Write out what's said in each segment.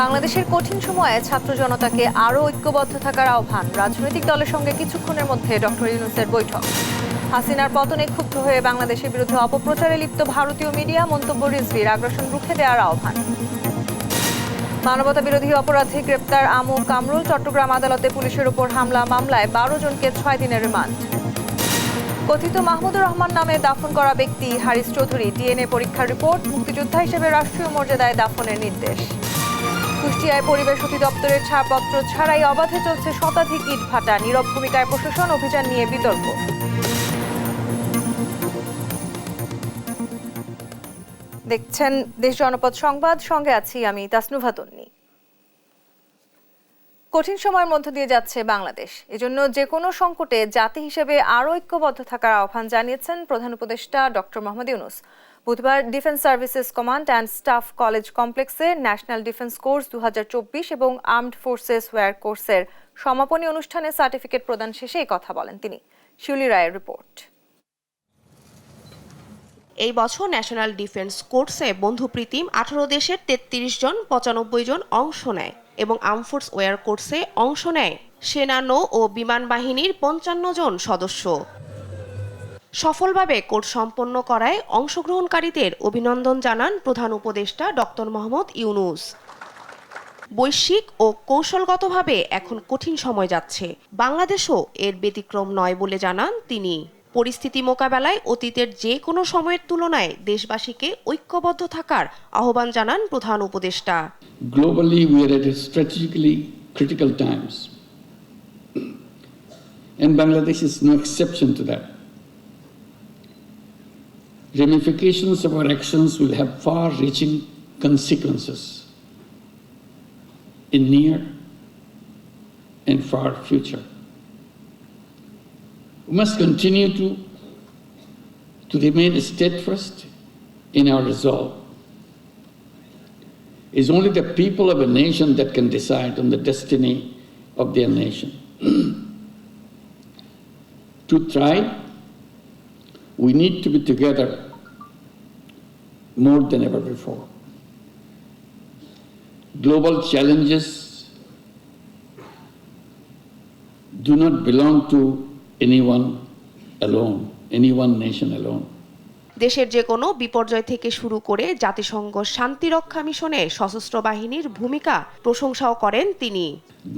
বাংলাদেশের কঠিন সময়ে ছাত্র জনতাকে আরও ঐক্যবদ্ধ থাকার আহ্বান। রাজনৈতিক দলের সঙ্গে কিছুক্ষণের মধ্যে ডক্টর ইউনূসের বৈঠক। হাসিনার পতনে ক্ষুব্ধ হয়ে বাংলাদেশের বিরুদ্ধে অপপ্রচারে লিপ্ত ভারতীয় মিডিয়া, মন্তব্য রিজভির আগ্রাসন রুখে দেওয়ার আহ্বান। মানবতা বিরোধী অপরাধে গ্রেপ্তার আমু কামরুল। চট্টগ্রাম আদালতে পুলিশের উপর হামলা মামলায় 12 জনকে 6 দিনের রিমান্ড। কথিত মাহমুদুর রহমান নামে দাফন করা ব্যক্তি হারিস চৌধুরী, ডিএনএ পরীক্ষার রিপোর্ট। মুক্তিযোদ্ধা হিসেবে রাষ্ট্রীয় মর্যাদায় দাফনের নির্দেশ। কুষ্টিয়ায় পরিবেশ অধিদপ্তরের ছাড়পত্র ছাড়াই অবাধে চলছে শতাধিক ইটভাটা। নীরব ভূমিকায় প্রশাসন, অভিযান নিয়ে বিতর্ক। দেখছেন দেশ জনপদ সংবাদ, সঙ্গে আছি আমি তাসনুভা তন্নি। কঠিন সময়ের মধ্য দিয়ে যাচ্ছে বাংলাদেশ। এজন্য যে কোনো সংকটে জাতি হিসেবে আরও ঐক্যবদ্ধ থাকার আহ্বান জানিয়েছেন প্রধান উপদেষ্টা ডক্টর মোহাম্মদ ইউনূস। বুধবার defence services command and staff college কমপ্লেক্সে ন্যাশনাল ডিফেন্স কোর্স 2024 এবং আর্মড ফোর্সেস ওয়্যার কোর্সের সমাপনী অনুষ্ঠানে সার্টিফিকেট প্রদান শেষে এই কথা বলেন তিনি। শিউলি রায়ের রিপোর্ট। এই বছর ন্যাশনাল ডিফেন্স কোর্সে বন্ধুপ্রীতিম 18 দেশের 33 জন 95 জন অংশ নেয় এবং আর্মফোর্স ওয়্যার কোর্সে অংশ নেয় সেনা, নৌ ও বিমান বাহিনীর 55 জন সদস্য। সফলভাবে কোর্স সম্পন্ন করায় অংশগ্রহণকারীদের অভিনন্দন জানান প্রধান উপদেষ্টা ডক্টর মোহাম্মদ ইউনূস। বৈশ্বিক ও কৌশলগতভাবে এখন কঠিন সময় যাচ্ছে, বাংলাদেশও এর ব্যতিক্রম নয় বলে জানান তিনি। পরিস্থিতি মোকাবেলায় অতীতের যে কোনো সময়ের তুলনায় দেশবাসীকে ঐক্যবদ্ধ থাকার আহ্বান জানান প্রধান উপদেষ্টা। Globally, we are at strategically critical times, and Bangladesh is no exception to that. Ramifications of our actions will have far-reaching consequences in near and far future. We must continue to remain steadfast in our resolve. It's only the people of a nation that can decide on the destiny of their nation. To thrive, we need to be together more than ever before. Global challenges do not belong to anyone alone, any one nation alone. দেশের যে কোনো বিপর্যয় থেকে শুরু করে জাতিসংঘ শান্তিরক্ষা মিশনে সশস্ত্র বাহিনীর ভূমিকা প্রশংসাও করেন তিনি।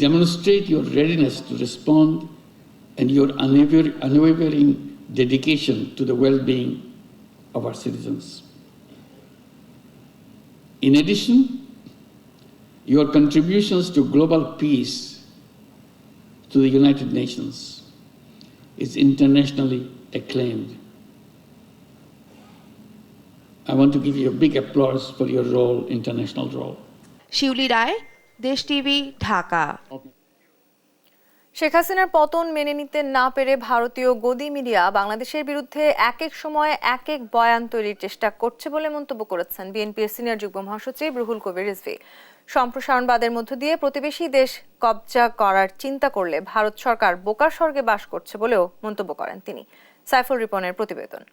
Demonstrate your readiness to respond and your unwavering dedication to the well-being of our citizens. In addition, your contributions to global peace to the United Nations is internationally acclaimed. I want to give you a big applause for your role, international role. শিউলি রায়, দেশ TV, Dhaka. Sheikh হাসিনার পতন মেনে নিতে না পেরে ভারতীয় গদি media বাংলাদেশের বিরুদ্ধে এক এক সময় এক এক বয়ান তৈরির চেষ্টা করছে বলে মন্তব্য করেছেন বিএনপির সিনিয়র যুগ্ম মহাসচিব রুহুল কবির রিজভী। সম্প্রসারণবাদের মধ্য দিয়ে প্রতিবেশী দেশ কবজা করার চিন্তা করলে ভারত সরকার বোকার স্বর্গে বাস করছে বলেও মন্তব্য করেন তিনি। সাইফুল রিপনের প্রতিবেদন।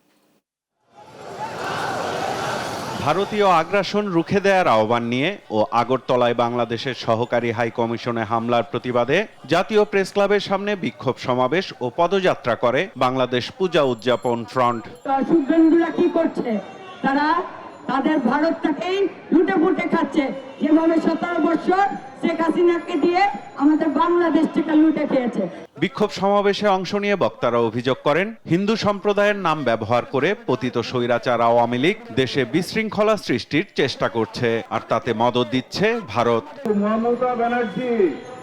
ভারতীয় আগ্রাসন রুখে দেওয়ার আহ্বান নিয়ে ও আগরতলায় বাংলাদেশের সহকারী হাই কমিশনে হামলার প্রতিবাদে জাতীয় প্রেস ক্লাবের সামনে বিক্ষোভ সমাবেশ ও পদযাত্রা করে বাংলাদেশ পূজা উদযাপন ফ্রন্ট। কি করছে তারা? তাদের ভারতটাকেই লুটেপুটে খাচ্ছে, যেভাবে 17 বছর শেখ হাসিনাকে দিয়ে আমাদের বাংলাদেশটাকে লুটে খেয়েছে। বিক্ষোভ সমাবেশে অংশ নিয়ে বক্তারা অভিযোগ করেন, হিন্দু সম্প্রদায়ের নাম ব্যবহার করে পতিত স্বৈরাচার আওয়ামী লীগ দেশে বিশৃঙ্খলা সৃষ্টির চেষ্টা করছে, আর তাতে মদদ দিচ্ছে ভারত। মমতা ব্যানার্জি,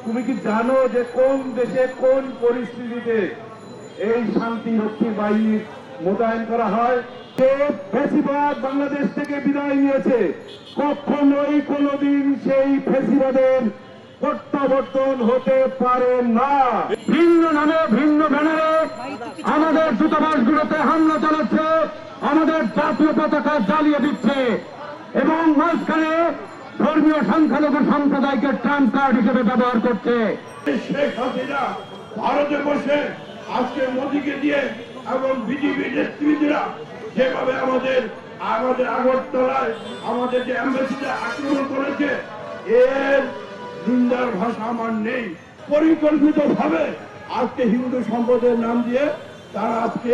তুমি কি জানো যে কোন দেশে কোন পরিস্থিতিতে এই শান্তিরক্ষী বাহিনী মোতায়েন করা হয়? যে ফ্যাসিবাদ বাংলাদেশ থেকে বিদায় নিয়েছে, কখনোই কোনোদিন সেই ফ্যাসিবাদের প্রত্যাবর্তন হতে পারে না। ভিন্ন নামে ভিন্ন ব্যানারে আমাদের দূতাবাসগুলোতে হামলা চালাচ্ছে, আমাদের জাতীয় পতাকা জ্বালিয়ে দিচ্ছে এবং মাঝখানে ধর্মীয় সংখ্যালঘু সম্প্রদায়কে ট্রাম্প কার্ড হিসেবে ব্যবহার করছে। শেখ হাসিনা ভারতে বসে আজকে মোদীকে দিয়ে এবং বিজেপি নেতৃত্বরা যেভাবে আমাদের আগরতলায় আমাদের যে অ্যাম্বাসিডার আক্রমণ করেছে, এর নিন্দার ভাষা আমার নেই। পরিকল্পিতভাবে আজকে হিন্দু সম্পদের নাম দিয়ে তারা আজকে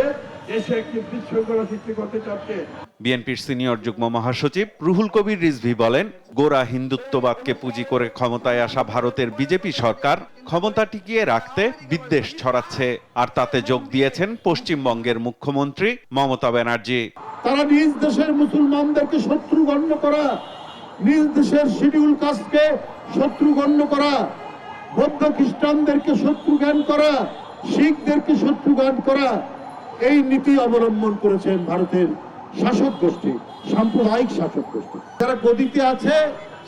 দেশে একটি বিশৃঙ্খলা সৃষ্টি করতে চাচ্ছে। বিএনপির সিনিয়র যুগ্ম মহাসচিব রুহুল কবির রিজভী বলেন, গোঁড়া হিন্দুত্ববাদকে পুঁজি করে ক্ষমতায় আসা ভারতের বিজেপি সরকার ক্ষমতা টিকিয়ে রাখতে বিদ্বেষ ছড়াচ্ছে, আর তাতে যোগ দিয়েছেন পশ্চিমবঙ্গের মুখ্যমন্ত্রী মমতা ব্যানার্জি। তারা নিজ দেশের মুসলমানদেরকে শত্রু গণ্য করা, নিজ দেশের শিডিউল কাস্টকে শত্রু গণ্য করা, বৌদ্ধ খ্রিস্টানদেরকে শত্রু জ্ঞান করা, শিখদেরকে শত্রু জ্ঞান করা, এই নীতি অবলম্বন করেছেন ভারতের শাসক গোষ্ঠী, সাম্প্রদায়িক শাসক গোষ্ঠী। যারা গদিতে আছে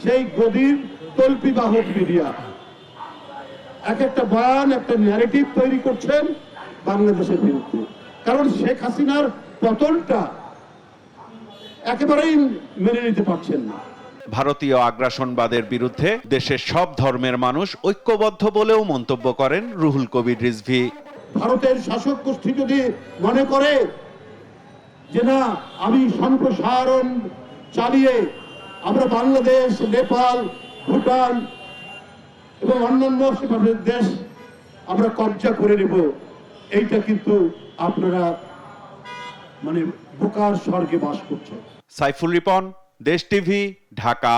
সেই গদির তল্পি বাহক মিডিয়া এক একটা বয়ান, একটা ন্যারেটিভ তৈরি করছেন বাংলাদেশের বিরুদ্ধে। কারণ শেখ হাসিনার পতনটা একেবারেই মেনে নিতে পারছেন না। ভারতীয় আগ্রাসনবাদের বিরুদ্ধে দেশের সব ধর্মের মানুষ ঐক্যবদ্ধ বলেও মন্তব্য করেন রুহুল কবির রিজভী। ভারতের শাসক গোষ্ঠী যদি মনে করে যে না, আমি সম্প্রসারণ চালিয়ে আমরা বাংলাদেশ, নেপাল, ভুটান এবং অন্যান্য দেশ আমরা কবজা করে নেব, এইটা কিন্তু আপনারা বোকার স্বর্গে বাস করছেন। সাইফুল রিপন, দেশ টিভি, ঢাকা।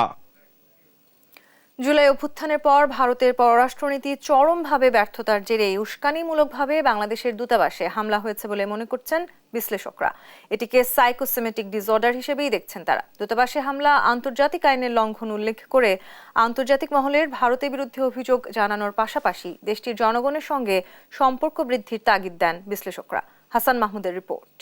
জুলাই অভ্যুত্থানের পর ভারতের পররাষ্ট্রনীতি চরমভাবে ব্যর্থতার জেরে উস্কানিমূলকভাবে বাংলাদেশের দূতাবাসে হামলা হয়েছে বলে মনে করছেন বিশ্লেষকরা। এটিকে সাইকোসেমেটিক ডিসঅর্ডার হিসেবেই দেখছেন তারা। দূতাবাসে হামলা আন্তর্জাতিক আইনের লঙ্ঘন উল্লেখ করে আন্তর্জাতিক মহলের ভারতের বিরুদ্ধে অভিযোগ জানানোর পাশাপাশি দেশটির জনগণের সঙ্গে সম্পর্ক বৃদ্ধির তাগিদ দেন বিশ্লেষকরা। হাসান মাহমুদের রিপোর্ট।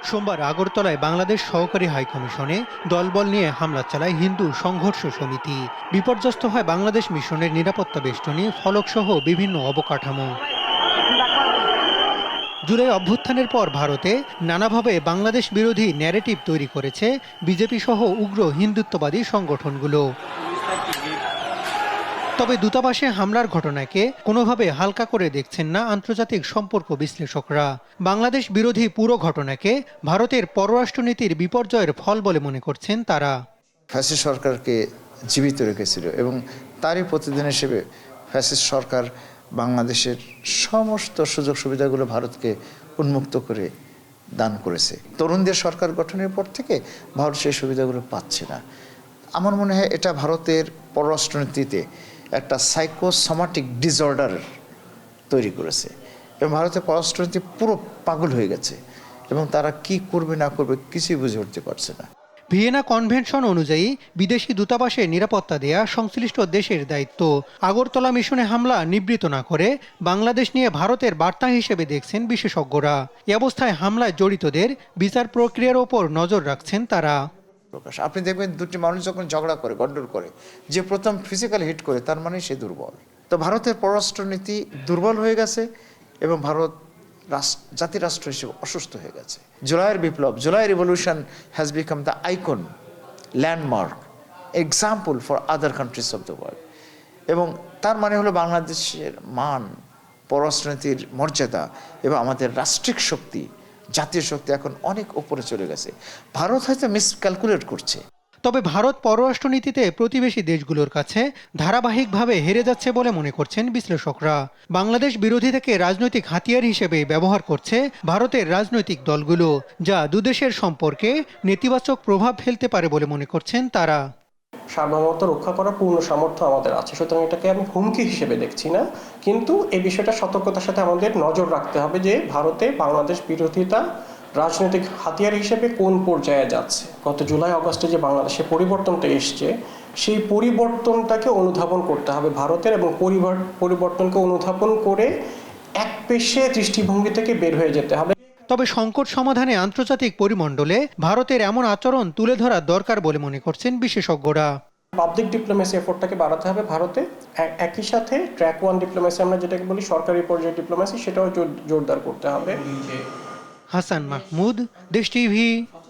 সোমবার আগরতলায় বাংলাদেশ সহকারী হাইকমিশনে দলবল নিয়ে হামলা চালায় হিন্দু সংঘর্ষ সমিতি। বিপর্যস্ত হয় বাংলাদেশ মিশনের নিরাপত্তা বেষ্টনী, ফলকসহ বিভিন্ন অবকাঠামো। জুলাই অভ্যুত্থানের পর ভারতে নানাভাবে বাংলাদেশ বিরোধী ন্যারেটিভ তৈরি করেছে বিজেপি সহ উগ্র হিন্দুত্ববাদী সংগঠনগুলো। তবে দূতাবাসে হামলার ঘটনাকে কোনোভাবে হালকা করে দেখছেন না আন্তর্জাতিক সম্পর্ক বিশ্লেষকরা। বাংলাদেশ বিরোধী পুরো ঘটনাকে ভারতের পররাষ্ট্রনীতির বিপর্যয়ের ফল বলে মনে করছেন তারা। ফ্যাসিস্ট সরকারকে জীবিত রেখেছিল এবং তারই প্রতিদিন হিসেবে ফ্যাসিস্ট সরকার বাংলাদেশের সমস্ত সুযোগ সুবিধাগুলো ভারতকে উন্মুক্ত করে দান করেছে। তরুণদের সরকার গঠনের পর থেকে ভারত সেই সুবিধাগুলো পাচ্ছে না। আমার মনে হয় এটা ভারতের পররাষ্ট্রনীতিতে একটা সাইকোসোমাটিক ডিসঅর্ডার তৈরি করেছে এবং ভারতের পররাষ্ট্রনীতি পুরো পাগল হয়ে গেছে এবং তারা কি করবে না করবে কিছুই বুঝে উঠতে পারছে না। ভিয়েনা কনভেনশন অনুযায়ী বিদেশি দূতাবাসে নিরাপত্তা দেয়া সংশ্লিষ্ট দেশের দায়িত্ব। আগরতলা মিশনে হামলা নিবৃত না করে বাংলাদেশ নিয়ে ভারতের বার্তা হিসেবে দেখছেন বিশেষজ্ঞরা। এ অবস্থায় হামলায় জড়িতদের বিচার প্রক্রিয়ার ওপর নজর রাখছেন তারা। আপনি দেখবেন দুটি মানুষ যখন ঝগড়া করে, গন্ডগোল করে, যে প্রথম ফিজিক্যাল হিট করে তার মানে সে দুর্বল। তো ভারতের পররাষ্ট্রনীতি দুর্বল হয়ে গেছে এবং ভারত জাতির রাষ্ট্র হিসেবে অসুস্থ হয়ে গেছে। জুলাইয়ের বিপ্লব, July revolution has become the icon, landmark, example for other countries of the world. এবং তার মানে হলো বাংলাদেশের মান, পররাষ্ট্রনীতির মর্যাদা এবং আমাদের রাষ্ট্রিক শক্তি, জাতীয় শক্তি এখন অনেক উপরে চলে গেছে। ভারত হয়তো মিসক্যালকুলেট করছে। তবে ভারত পররাষ্ট্রনীতিতে প্রতিবেশী দেশগুলোর কাছে ধারাবাহিকভাবে হেরে যাচ্ছে বলে মনে করছেন বিশ্লেষকরা। বাংলাদেশ বিরোধী থেকে রাজনৈতিক হাতিয়ার হিসেবে ব্যবহার করছে ভারতের রাজনৈতিক দলগুলো, যা দুদেশের সম্পর্কে নেতিবাচক প্রভাব ফেলতে পারে বলে মনে করছেন তারা। সার্বভৌমত্ব রক্ষা করার পূর্ণ সামর্থ্য আমাদের আছে, সুতরাং এটাকে আমি হুমকি হিসেবে দেখছি না, কিন্তু এই বিষয়টা সতর্কতার সাথে আমাদের নজর রাখতে হবে যে ভারতে বাংলাদেশ বিরোধিতা রাজনৈতিক হাতিয়ার হিসেবে কোন পর্যায়ে যাচ্ছে। গত জুলাই আগস্টে যে বাংলাদেশে পরিবর্তনটা এসছে, সেই পরিবর্তনটাকে অনুধাবন করতে হবে ভারতের, এবং পরিবর্তনকে অনুধাবন করে একপেশে দৃষ্টিভঙ্গি থেকে বের হয়ে যেতে হবে। তবে সংকট সমাধানে আন্তর্জাতিক পরিমণ্ডলে ভারতের এমন আচরণ তুলে ধরা দরকার বলে মনে করছেন বিশেষজ্ঞরা। পাবলিক ডিপ্লোমেসি এফোর্টটাকে বাড়াতে হবে ভারতে, একই সাথে ট্র্যাক ওয়ান ডিপ্লোমেসি আমরা যেটাকে বলি সরকারি পর্যায়ে ডিপ্লোমেসি, সেটাও জোরদার করতে হবে। হাসান মাহমুদ, দেশ টিভি,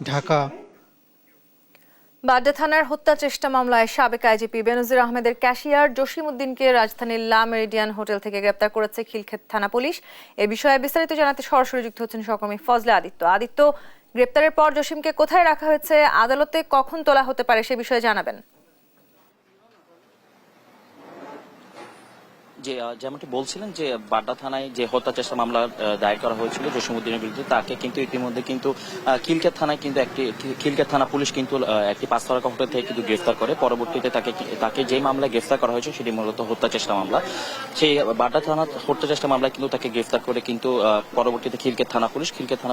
ঢাকা। বাড্ডা থানার হত্যা চেষ্টা মামলায় সাবেক আইজিপি বেনজির আহমেদের ক্যাশিয়ার জসিম উদ্দিনকে রাজধানীর লা মেরিডিয়ান হোটেল থেকে গ্রেপ্তার করেছে খিলক্ষেত থানা পুলিশ। এ বিষয়ে বিস্তারিত জানাতে সরাসরি যুক্ত হচ্ছেন সহকর্মী ফজলে আদিত্য। গ্রেপ্তারের পর জসিমকে কোথায় রাখা হয়েছে, আদালতে কখন তোলা হতে পারে সে বিষয়ে জানাবেন। যে যেমনটি বলছিলেন যে বাড্ডা থানায় যে হত্যা চেষ্টা মামলা দায়ের করা হয়েছিল জসিমউদ্দিনের বিরুদ্ধে, তাকে কিন্তু ইতিমধ্যে কিন্তু খিলক্ষেত থানায় কিন্তু খিলক্ষেত থানা পুলিশ কিন্তু একটি 5 তারকা হোটেল থেকে কিন্তু গ্রেফতার করে। পরবর্তীতে তাকে যে মামলায় গ্রেফতার করা হয়েছে সেটি মূলত হত্যা চেষ্টা মামলা। সেই বাড্ডা থানা হত্যা চেষ্টা মামলায় কিন্তু তাকে গ্রেফতার করে কিন্তু পরবর্তীতে খিলক্ষেত থানা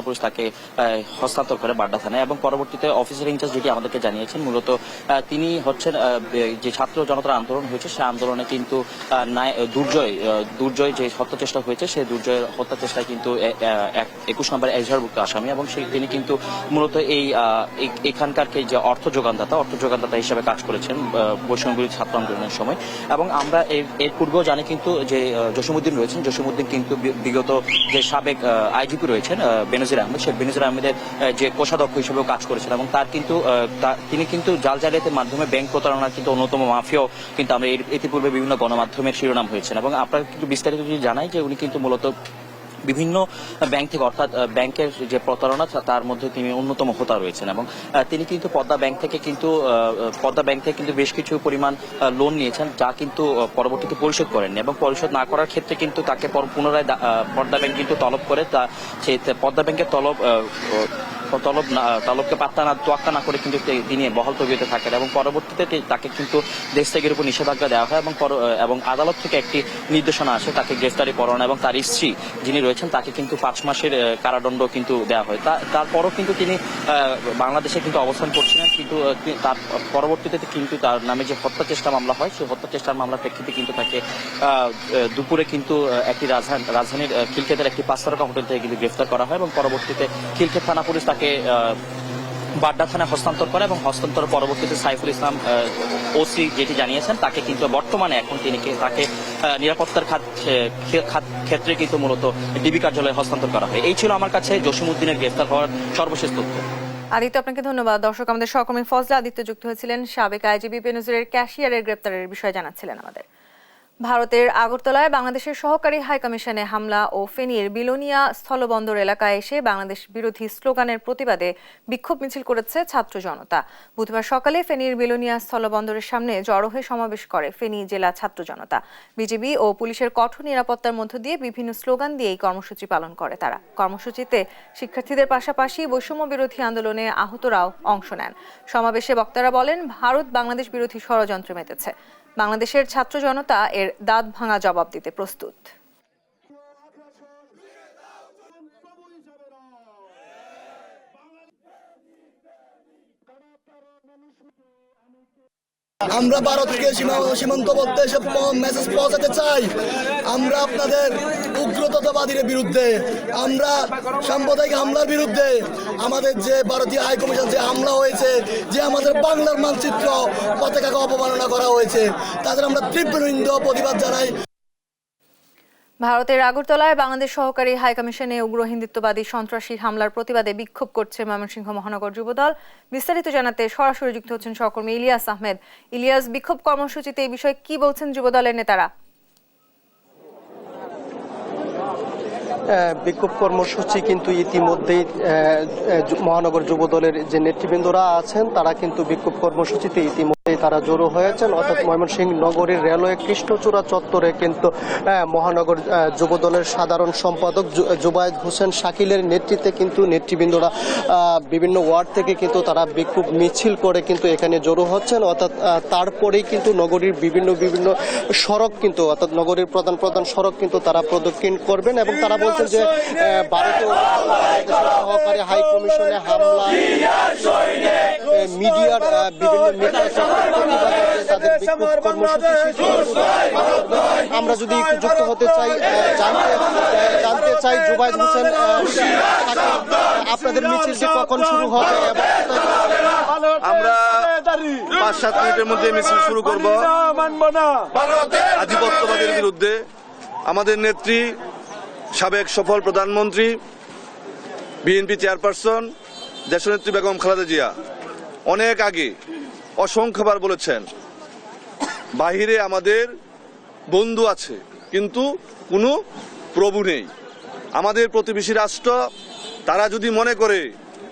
পুলিশ তাকে হস্তান্তর করে বাড্ডা থানায়, এবং পরবর্তীতে অফিসার ইনচার্জ যেটি আমাদেরকে জানিয়েছেন মূলত তিনি হচ্ছেন যে ছাত্র জনতার আন্দোলন হয়েছে সেই আন্দোলনে কিন্তু দুর্জয় যে হত্যা চেষ্টা হয়েছে সেই দুর্জয়ের হত্যা চেষ্টায় কিন্তু 21 নম্বর এজাহারভুক্ত আসামি, এবং তিনি কিন্তু মূলত এখানকার যে অর্থ যোগানদাতা হিসেবে কাজ করেছেন বৈষম্য বিরোধী ছাত্র আন্দোলনের সময়। এবং আমরা এর পূর্বেও জানি কিন্তু যে জসিমউদ্দিন কিন্তু বিগত যে সাবেক আইজিপি রয়েছেন বেনজির আহমেদ, সেই বেনজির আহমেদের যে কোষাধ্যক্ষ হিসেবেও কাজ করেছেন, এবং তিনি কিন্তু জাল-জালিয়াতির মাধ্যমে ব্যাংক প্রতারণার কিন্তু অন্যতম মাফিয়াও কিন্তু আমরা ইতিপূর্বে বিভিন্ন গণমাধ্যমের শিরোনাম হয়েছেন। এবং আপনারা কিন্তু বিস্তারিত যদি জানাই যে উনি কিন্তু মূলত বিভিন্ন ব্যাংক থেকে, অর্থাৎ ব্যাংকের যে প্রতারণা তার মধ্যে তিনি অন্যতম হোতা রয়েছেন, এবং তিনি কিন্তু পদ্মা ব্যাংক থেকে কিন্তু বেশ কিছু পরিমাণ লোন নিয়েছেন, যা কিন্তু পরবর্তীতে পরিশোধ করেননি, এবং পরিশোধ না করার ক্ষেত্রে কিন্তু তাকে পুনরায় পদ্মা ব্যাংক কিন্তু তলব করে, সেই পদ্মা ব্যাংকের তলবকে তোয়াক্কা না করে কিন্তু তিনি বহাল তবিয়তে থাকেন, এবং পরবর্তীতে তাকে কিন্তু দেশ ত্যাগের উপর নিষেধাজ্ঞা দেওয়া হয়, এবং আদালত থেকে একটি নির্দেশনা আসে তাকে গ্রেফতারি পরোয়ানা, এবং তার স্ত্রী যিনি রয়েছেন তাকে কিন্তু 5 মাসের কারাদণ্ড কিন্তু দেওয়া হয়। তারপরও কিন্তু তিনি বাংলাদেশে কিন্তু অবস্থান করছিলেন, কিন্তু তার পরবর্তীতে কিন্তু তার নামে যে হত্যা চেষ্টা মামলা হয় সেই হত্যা চেষ্টার মামলার প্রেক্ষিতে কিন্তু তাকে দুপুরে কিন্তু একটি রাজধানীর খিলক্ষেতের একটি 5 তারকা হোটেল থেকে কিন্তু গ্রেফতার করা হয়, এবং পরবর্তীতে খিলক্ষেত থানা পুলিশ তাকে বাড্ডা থানায় হস্তান্তর করে, এবং হস্তান্তর পরবর্তীতে সাইফুল ইসলাম ওসি যেটি জানিয়েছেন তাকে কিন্তু বর্তমানে এখন তাকে নিরাপত্তার ক্ষেত্রে কিন্তু মূলত ডিবি কার্যালয়ে হস্তান্তর করা হয়। এই ছিল আমার কাছে জসিমউদ্দিনের গ্রেফতার হওয়ার সর্বশেষ তথ্য। আদিত্য, আপনাকে ধন্যবাদ। দর্শক, আমাদের সহকর্মী ফজলা আদিত্য যুক্ত হয়েছিলেন, সাবেক আইজিপি বেনজিরের ক্যাশিয়ারের গ্রেপ্তারের বিষয়ে জানাচ্ছিলেন আমাদের। ভারতের আগরতলায় বাংলাদেশের সহকারী হাইকমিশনে হামলা ও ফেনীর বিলোনিয়া স্থলবন্দর এলাকায় এসে বাংলাদেশ বিরোধী স্লোগানের প্রতিবাদে বিক্ষোভ মিছিল করেছে ছাত্র জনতা। বুধবার সকালে ফেনীর বিলোনিয়া স্থলবন্দরের সামনে জড়ো হয়ে সমাবেশ করে ফেনী জেলা ছাত্র জনতা। বিজিবি ও পুলিশের কঠোর নিরাপত্তার মধ্য দিয়ে বিভিন্ন স্লোগান দিয়ে এই কর্মসূচি পালন করে তারা। কর্মসূচিতে শিক্ষার্থীদের পাশাপাশি বৈষম্য বিরোধী আন্দোলনে আহতরাও অংশ নেন। সমাবেশে বক্তারা বলেন, ভারত বাংলাদেশ বিরোধী ষড়যন্ত্র মেতেছে, বাংলাদেশের ছাত্র জনতা এর দাঁত ভাঙা জবাব দিতে প্রস্তুত। আমরা ভারতকে সীমান্তবদ্ধ এসব মেসেজ পৌঁছাতে চাই। আমরা আপনাদের উগ্রতাবাদীর বিরুদ্ধে, আমরা সাম্প্রদায়িক হামলার বিরুদ্ধে, আমাদের যে ভারতীয় হাইকমিশন যে হামলা হয়েছে, যে আমাদের বাংলার মানচিত্র পতাকাকে অপমাননা করা হয়েছে, তাদের আমরা তীব্র নিন্দা প্রতিবাদ জানাই। ভারতের আগরতলায় বাংলাদেশ সহকারী হাইকমিশনে উগ্র হিন্দুত্ববাদী সন্ত্রাসী হামলার প্রতিবাদে বিক্ষোভ করছে ময়মনসিংহ মহানগর যুবদল। বিস্তারিত জানাতে সরাসরি যুক্ত হচ্ছেন সহকর্মী ইলিয়াস আহমেদ। ইলিয়াস, বিক্ষোভ কর্মসূচিতে এই বিষয়ে কি বলছেন যুবদলের নেতারা? বিক্ষোভ কর্মসূচি কিন্তু ইতিমধ্যেই মহানগর যুবদলের যে নেতৃবৃন্দরা আছেন তারা কিন্তু বিক্ষোভ কর্মসূচিতে ইতিমধ্যেই তারা জড়ো হয়েছেন, অর্থাৎ ময়মনসিংহ নগরীর রেলওয়ে কৃষ্ণচূড়া চত্বরে কিন্তু মহানগর যুবদলের সাধারণ সম্পাদক জুবায়েদ হোসেন শাকিলের নেতৃত্বে কিন্তু নেতৃবৃন্দরা বিভিন্ন ওয়ার্ড থেকে কিন্তু তারা বিক্ষোভ মিছিল করে কিন্তু এখানে জড়ো হচ্ছেন। অর্থাৎ তারপরেই কিন্তু নগরীর বিভিন্ন সড়ক কিন্তু, অর্থাৎ নগরীর প্রধান সড়ক কিন্তু তারা প্রদক্ষিণ করবেন, এবং তারা বলছেন যে ভারতীয় সহকারী হাই কমিশনে হামলা, মিডিয়ার বিভিন্ন তাদের বিক্ষোভ কর্মসূচি। আমরা যদি একটু যুক্ত হতে চাই, জানতে চাই জুবায়েদ হোসেন, আপনাদের মিছিলটি কখন শুরু হবে? আমরা 5-7 মিনিটের মধ্যে মিছিল শুরু করব আধিপত্যবাদের বিরুদ্ধে। আমাদের নেত্রী, সাবেক সফল প্রধানমন্ত্রী, বিএনপি চেয়ারপারসন দেশনেত্রী বেগম খালেদা জিয়া অনেক আগে অসংখ্যবার বলেছেন, বাহিরে আমাদের বন্ধু আছে কিন্তু কোনো প্রভু নেই। আমাদের প্রতিবেশী রাষ্ট্র তারা যদি মনে করে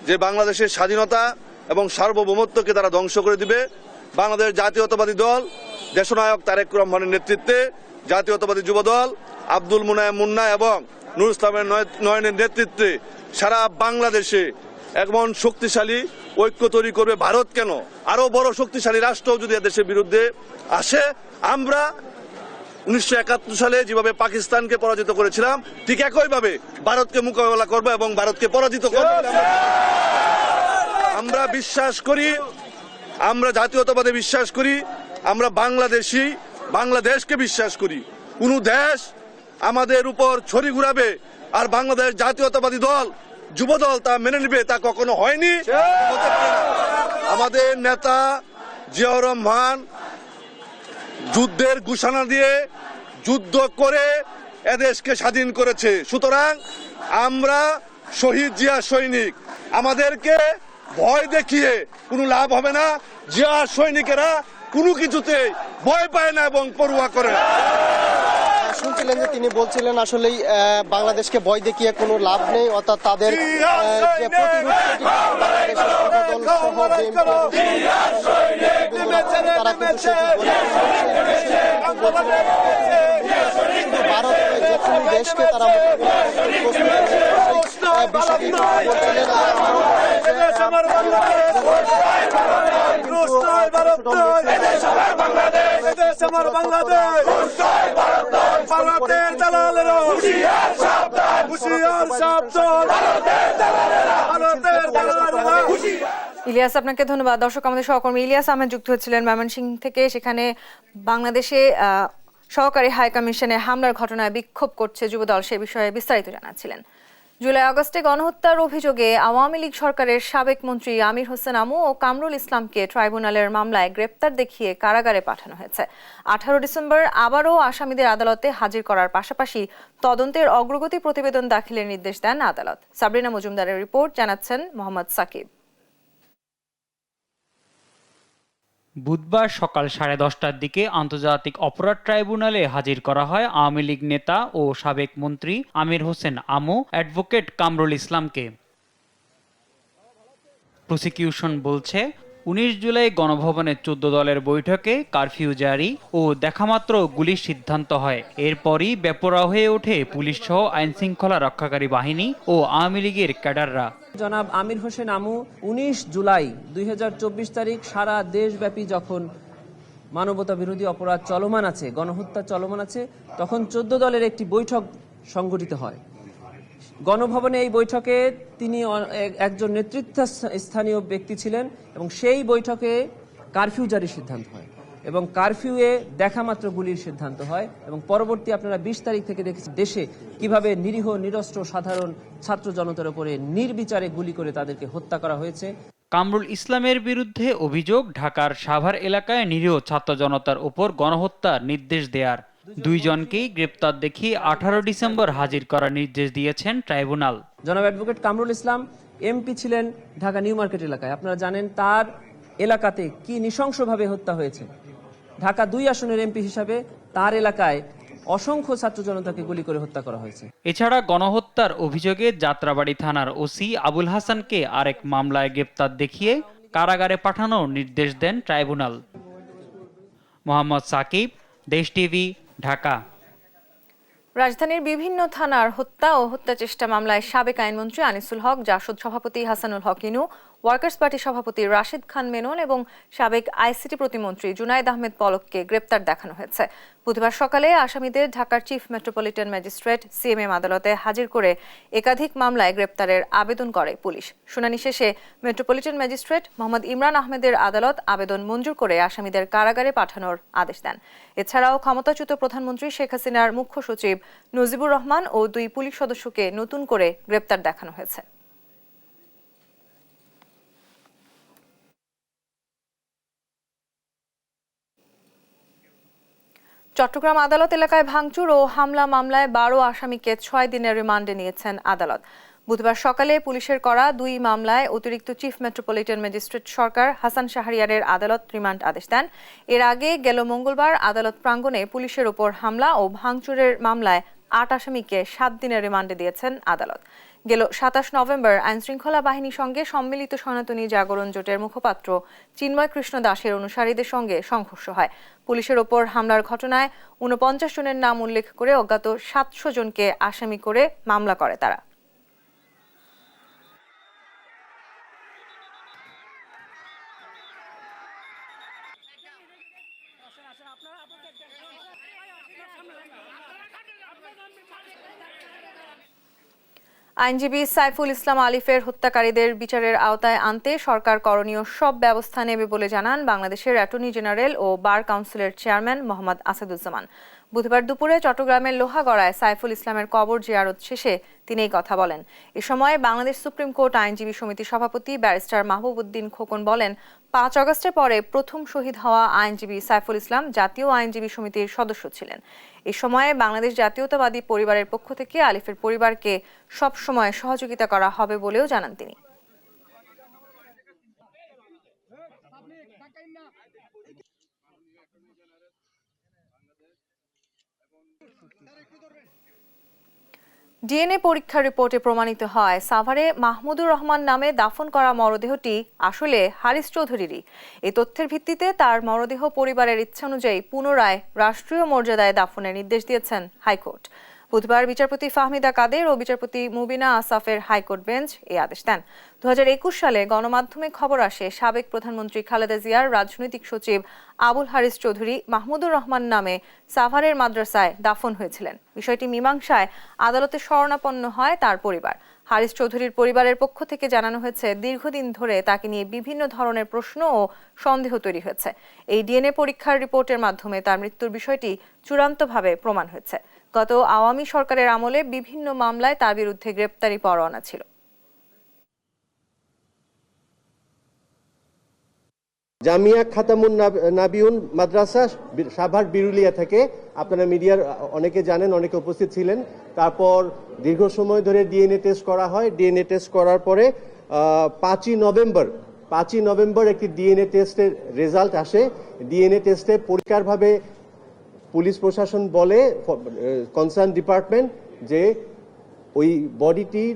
যে বাংলাদেশের স্বাধীনতা এবং সার্বভৌমত্বকে তারা ধ্বংস করে দিবে। বাংলাদেশ জাতীয়তাবাদী দল দেশনায়ক তারেক রহমানের নেতৃত্বে, জাতীয়তাবাদী যুবদল আব্দুল মুনায়েম মুন্না এবং নুরুল ইসলামের নয়নের নেতৃত্বে সারা বাংলাদেশে এমন শক্তিশালী ঐক্য তৈরি করবে। ভারত কেন, আরো বড় শক্তিশালী রাষ্ট্র যদি দেশের বিরুদ্ধে আসে, আমরা 1971 সালে যেভাবে পাকিস্তানকে পরাজিত করেছিলাম ঠিক একইভাবে ভারতকে মোকাবেলা করবো এবং ভারতকে পরাজিত করবো। আমরা বিশ্বাস করি, আমরা জাতীয়তাবাদে বিশ্বাস করি, আমরা বাংলাদেশি, বাংলাদেশকে বিশ্বাস করি। কোন দেশ আমাদের উপর ছড়ি ঘুরাবে আর বাংলাদেশ জাতীয়তাবাদী দল যুবদল তা মেনে নেবে, তা কখনো হয়নি, হতে পারে না। আমাদের নেতা জিয়াউর রহমান যুদ্ধের ঘোষণা দিয়ে যুদ্ধ করে এদেশকে স্বাধীন করেছে। সুতরাং আমরা শহীদ জিয়া সৈনিক, আমাদেরকে ভয় দেখিয়ে কোনো লাভ হবে না। জিয়া সৈনিকেরা কোনো কিছুতে ভয় পায় না এবং পরোয়া করে না। শুনছিলেন যে তিনি বলছিলেন আসলেই বাংলাদেশকে ভয় দেখিয়ে কোনো লাভ নেই, অর্থাৎ তাদের যে প্রতিরোধ তারা কিন্তু ভারতের যে কোনো দেশকে তারা ইলিয়াস, আপনাকে ধন্যবাদ। দর্শক, আমাদের সহকর্মী ইলিয়াস আহমেদ যুক্ত হচ্ছিলেন ময়মনসিংহ থেকে। সেখানে বাংলাদেশে সহকারী হাই কমিশনে হামলার ঘটনায় বিক্ষোভ করছে যুবদল, সে বিষয়ে বিস্তারিত জানাচ্ছিলেন। জুলাই আগস্টে গণহত্যার অভিযোগে আওয়ামী লীগ সরকারের সাবেক মন্ত্রী আমির হোসেন আমু ও কামরুল ইসলামকে ট্রাইব্যুনালের মামলায় গ্রেপ্তার দেখিয়ে কারাগারে পাঠানো হয়েছে। 18 ডিসেম্বর আবারও আসামিদের আদালতে হাজির করার পাশাপাশি তদন্তের অগ্রগতি প্রতিবেদন দাখিলের নির্দেশ দেন আদালত। সাবরিনা মজুমদারের রিপোর্ট, জানাচ্ছেন মোহাম্মদ সাকিব। বুধবার সকাল 10:30টার দিকে আন্তর্জাতিক অপরাধ ট্রাইব্যুনালে হাজির করা হয় আওয়ামী লীগ নেতা ও সাবেক মন্ত্রী আমির হোসেন আমু, অ্যাডভোকেট কামরুল ইসলামকে। প্রসিকিউশন বলছে 19 জুলাই গণভবনে 14 দলের বৈঠকে কারফিউ জারি ও দেখামাত্র গুলির সিদ্ধান্ত হয়। এরপরই বেপরোয়া হয়ে ওঠে পুলিশ সহ আইন শৃঙ্খলা রক্ষাকারী বাহিনী ও আওয়ামী লীগের ক্যাডাররা। জনাব আমির হোসেন আমু 19 জুলাই 2024 তারিখ সারা দেশব্যাপী যখন মানবতা বিরোধী অপরাধ চলমান আছে, গণহত্যা চলমান আছে, তখন 14 দলের একটি বৈঠক সংগঠিত হয়। গণভবনে এই বৈঠকে তিনি একজন নেতৃত্বস্থানীয় ব্যক্তি ছিলেন এবং সেই বৈঠকে কারফিউ জারির সিদ্ধান্ত হয় এবং কারফিউয়ে দেখামাত্র গুলির সিদ্ধান্ত হয় এবং পরবর্তী আপনারা 20 তারিখ থেকে দেখেছেন দেশে কিভাবে নিরীহ নিরস্ত্র সাধারণ ছাত্র জনতার উপরে নির্বিচারে গুলি করে তাদেরকে হত্যা করা হয়েছে। কামরুল ইসলামের বিরুদ্ধে অভিযোগ ঢাকার সাভার এলাকায় নিরীহ ছাত্র জনতার উপর গণহত্যার নির্দেশ দেয়ার। দুইজনকেই গ্রেপ্তার দেখিয়ে 18 ডিসেম্বর হাজির করার নির্দেশ দিয়েছেন ট্রাইব্যুনাল। জনাব অ্যাডভোকেট কামরুল ইসলাম এমপি ছিলেন ঢাকা নিউ মার্কেট এলাকায়। আপনারা জানেন তার এলাকাতে কি নৃশংসভাবে হত্যা হয়েছে। ঢাকা 2 আসনের এমপি হিসাবে তার এলাকায় অসংখ্য ছাত্র জনতাকে গুলি করে হত্যা করা হয়েছে। এছাড়া গণহত্যার অভিযোগে যাত্রাবাড়ি থানার ওসি আবুল হাসানকে আরেক মামলায় গ্রেপ্তার দেখিয়ে কারাগারে পাঠানোর নির্দেশ দেন ট্রাইব্যুনাল। মোহাম্মদ সাকিব, দেশ টিভি, ঢাকা। রাজধানীর বিভিন্ন থানার হত্যা ও হত্যা চেষ্টা মামলায় সাবেক আইনমন্ত্রী আনিসুল হক, জাসদ সভাপতি হাসানুল হক ইনু, ওয়ার্কার্স পার্টি সভাপতি রাশিদ খান মেনন এবং সাবেক আইসিটি প্রতিমন্ত্রী জুনায়েদ আহমেদ পলককে গ্রেপ্তার দেখানো হয়েছে। বুধবার সকালে আসামিদের ঢাকার চিফ মেট্রোপলিটন ম্যাজিস্ট্রেট সিএমএম আদালতে হাজির করে একাধিক মামলায় গ্রেপ্তারের আবেদন করে পুলিশ। শুনানি শেষে মেট্রোপলিটন ম্যাজিস্ট্রেট মোহাম্মদ ইমরান আহমেদের আদালত আবেদন মঞ্জুর করে আসামিদের কারাগারে পাঠানোর আদেশ দেন। এছাড়াও ক্ষমতাচ্যুত প্রধানমন্ত্রী শেখ হাসিনার মুখ্য সচিব নজিবুর রহমান ও 2 পুলিশ সদস্যকে নতুন করে গ্রেপ্তার দেখানো হয়েছে। চট্টগ্রাম আদালত এলাকায় ভাঙচুর ও হামলা মামলায় 12 আসামিকে 6 দিনের রিমান্ডে নিয়েছেন আদালত। বুধবার সকালে পুলিশের করা 2 মামলায় অতিরিক্ত চিফ মেট্রোপলিটন ম্যাজিস্ট্রেট সরকার হাসান শাহরিয়ারের আদালত রিমান্ড আদেশ দেন। এর আগে গেল মঙ্গলবার আদালত প্রাঙ্গণে পুলিশের ওপর হামলা ও ভাঙচুরের মামলায় 8 আসামিকে 7 দিনের রিমান্ডে দিয়েছেন আদালত। গেল ২৭ নভেম্বর আইনশৃঙ্খলা বাহিনীর সঙ্গে সম্মিলিত সনাতনী জাগরণ জোটের মুখপাত্র চিন্ময় কৃষ্ণ দাসের অনুসারীদের সঙ্গে সংঘর্ষ হয়। পুলিশের ওপর হামলার ঘটনায় ৪৯ জনের নাম উল্লেখ করে অজ্ঞাত ৭০০ জনকে আসামি করে মামলা করে তারা। আইনজীবী সাইফুল ইসলাম আলিফের হত্যাকারীদের বিচারের আওতায় আনতে সরকার করণীয় সব ব্যবস্থা নেবে বলে জানান বাংলাদেশের অ্যাটর্নি জেনারেল ও বার কাউন্সিলের চেয়ারম্যান মোহাম্মদ আসাদুজ্জামান। বুধবার দুপুরে চট্টগ্রামের লোহাগড়ায় সাইফুল ইসলামের কবর জিয়ারত শেষে তিনি এই কথা বলেন। এ সময় বাংলাদেশ সুপ্রিম কোর্ট আইনজীবী সমিতির সভাপতি ব্যারিস্টার মাহবুব উদ্দিন খোকন বলেন, ৫ আগস্টের পরে প্রথম শহীদ হওয়া আইনজীবী সাইফুল ইসলাম জাতীয় আইনজীবী সমিতির সদস্য ছিলেন। এ সময় বাংলাদেশ জাতীয়তাবাদী পরিবারের পক্ষ থেকে আলিফের পরিবারকে সবসময় সহযোগিতা করা হবে বলেও জানান তিনি। ডিএনএ পরীক্ষার রিপোর্টে প্রমাণিত হয় সাভারে মাহমুদুর রহমান নামে দাফন করা মরদেহটি আসলে হারিস চৌধুরীরই। এই তথ্যের ভিত্তিতে তার মরদেহ পরিবারের ইচ্ছা অনুযায়ী পুনরায় রাষ্ট্রীয় মর্যাদায় দাফনের নির্দেশ দিয়েছেন হাইকোর্ট। বুধবার বিচারপতি ফাহমিদা কাদের ও বিচারপতি মুবিনা আসাফের হাইকোর্ট বেঞ্চ এই আদেশ দেন। ২০২১ সালে গণমাধ্যমে খবর আসে সাবেক প্রধানমন্ত্রী খালেদা জিয়ার রাজনৈতিক সচিব আবুল হারিস চৌধুরী মাহমুদুর রহমান নামে সাভারের মাদ্রাসায় দাফন হয়েছিলেন। বিষয়টি মীমাংসায় আদালতে শরণাপন্ন হয় তার পরিবার। হারিস চৌধুরীর পরিবারের পক্ষ থেকে জানানো হয়েছে, দীর্ঘদিন ধরে তাকে নিয়ে বিভিন্ন ধরনের প্রশ্ন ও সন্দেহ তৈরি হয়েছে। এই ডিএনএ পরীক্ষার রিপোর্টের মাধ্যমে তার মৃত্যুর বিষয়টি চূড়ান্তভাবে প্রমাণ হয়েছে। গত আওয়ামী সরকারের আমলে বিভিন্ন মামলায় তার বিরুদ্ধে গ্রেপ্তারি পরোয়ানা ছিল। জামিয়া খাতামুন নাবিউন মাদ্রাসা সাভার বিরুলিয়া থেকে, আপনারা মিডিয়ার অনেকে জানেন, অনেকে উপস্থিত ছিলেন। তারপর দীর্ঘ সময় ধরে ডিএনএ টেস্ট করা হয়। ডিএনএ টেস্ট করার পরে 5ই নভেম্বর একটি ডিএনএ টেস্টের রেজাল্ট আসে। ডিএনএ টেস্টে পরিষ্কারভাবে পুলিশ প্রশাসন বলে, কনসার্ন ডিপার্টমেন্ট, যে ওই বডিটির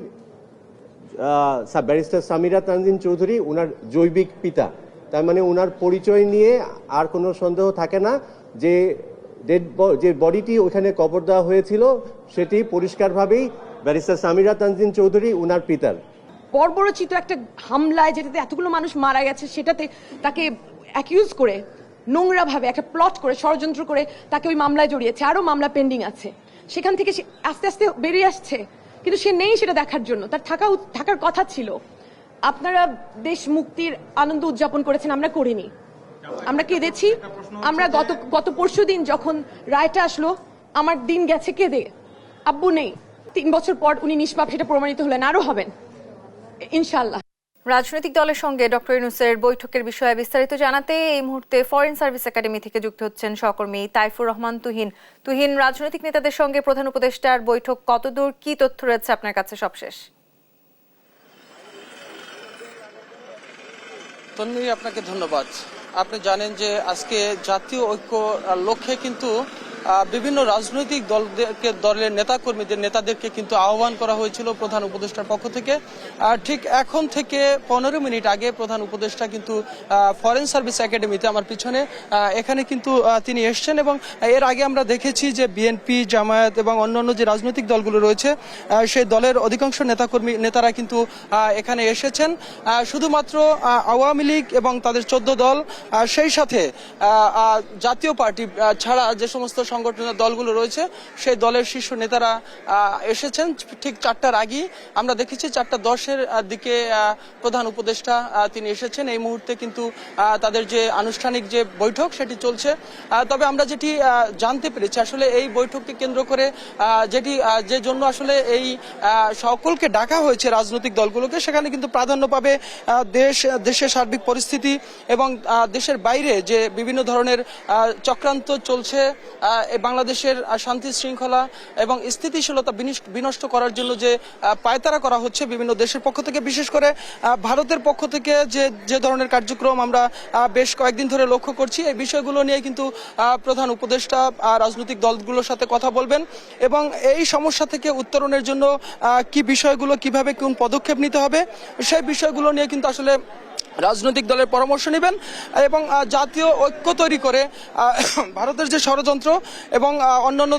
ব্যারিস্টার সামিরা তানজিন চৌধুরী ওনার জৈবিক পিতা। তার মানে ওনার পরিচয় নিয়ে আর কোনো সন্দেহ থাকে না যে যে বডিটি ওখানে কবর দেওয়া হয়েছিল সেটি পরিষ্কারভাবেই ব্যারিস্টার সামিরা তানজিন চৌধুরী ওনার পিতার। বর্বরচিত একটা হামলায় যেটাতে এতগুলো মানুষ মারা গেছে, সেটাতে তাকে অ্যাকিউজ করে, নোংরাভাবে একটা প্লট করে, ষড়যন্ত্র করে তাকে ওই মামলায় জড়িয়েছে। আরও মামলা পেন্ডিং আছে। সেখান থেকে সে আস্তে আস্তে বেরিয়ে আসছে, কিন্তু সে নেই সেটা দেখার জন্য। তার থাকার কথা ছিল। আপনারা দেশ মুক্তির আনন্দ উদযাপন করেছেন, আমরা করিনি। আমরা কেঁদেছি। আমরা গত পরশুদিন যখন রায়টা আসলো, আমার দিন গেছে কেঁদে। আব্বু নেই। 3 বছর পর উনি নিষ্পাপ, সেটা প্রমাণিত হলেন, আরো হবেন ইনশাআল্লাহ। রাজনৈতিক দলের সঙ্গে ডক্টর ইউনূসের বৈঠকের বিষয়ে বিস্তারিত জানাতে এই মুহূর্তে ফরেন সার্ভিস একাডেমি থেকে যুক্ত হচ্ছেন সহকর্মী তাইফুর রহমান তুহিন। তুহিন, রাজনৈতিক নেতাদের সঙ্গে প্রধান উপদেষ্টার বৈঠক কতদূর, কি তথ্য রয়েছে আপনার কাছে সবশেষ? তন্ময়ী, আপনাকে ধন্যবাদ। আপনি জানেন যে আজকে জাতীয় ঐক্য লক্ষ্যে কিন্তু বিভিন্ন রাজনৈতিক দলের নেতাদেরকে কিন্তু আহ্বান করা হয়েছিল প্রধান উপদেষ্টার পক্ষ থেকে। আর ঠিক এখন থেকে 15 মিনিট আগে প্রধান উপদেষ্টা কিন্তু ফরেন সার্ভিস একাডেমিতে, আমার পিছনে, এখানে কিন্তু তিনি এসছেন। এবং এর আগে আমরা দেখেছি যে বিএনপি, জামায়াত এবং অন্যান্য যে রাজনৈতিক দলগুলো রয়েছে সেই দলের অধিকাংশ নেতারা কিন্তু এখানে এসেছেন। শুধুমাত্র আওয়ামী লীগ এবং তাদের 14 দল, সেই সাথে জাতীয় পার্টি ছাড়া যে সমস্ত সংগঠনের দলগুলো রয়েছে সেই দলের শীর্ষ নেতারা এসেছেন। ঠিক 4টার আগেই আমরা দেখেছি 4:10-এর দিকে প্রধান উপদেষ্টা তিনি এসেছেন। এই মুহূর্তে কিন্তু তাদের যে আনুষ্ঠানিক যে বৈঠক সেটি চলছে। তবে আমরা যেটি জানতে পেরেছি, আসলে এই বৈঠককে কেন্দ্র করে যে জন্য আসলে এই সকলকে ডাকা হয়েছে রাজনৈতিক দলগুলোকে, সেখানে কিন্তু প্রাধান্য পাবে দেশের সার্বিক পরিস্থিতি এবং দেশের বাইরে যে বিভিন্ন ধরনের চক্রান্ত চলছে এই বাংলাদেশের শান্তি শৃঙ্খলা এবং স্থিতিশীলতা বিনষ্ট করার জন্য যে পায়তারা করা হচ্ছে বিভিন্ন দেশের পক্ষ থেকে, বিশেষ করে ভারতের পক্ষ থেকে যে ধরনের কার্যক্রম আমরা বেশ কয়েকদিন ধরে লক্ষ্য করছি, এই বিষয়গুলো নিয়ে কিন্তু প্রধান উপদেষ্টা রাজনৈতিক দলগুলোর সাথে কথা বলবেন এবং এই সমস্যা থেকে উত্তরণের জন্য কি বিষয়গুলো কিভাবে কোন পদক্ষেপ নিতে হবে সেই বিষয়গুলো নিয়ে কিন্তু আসলে রাজনৈতিক দলের পরামর্শ নেবেন এবং জাতীয় ঐক্য তৈরি করে ভারতের যে ষড়যন্ত্র এবং অন্যান্য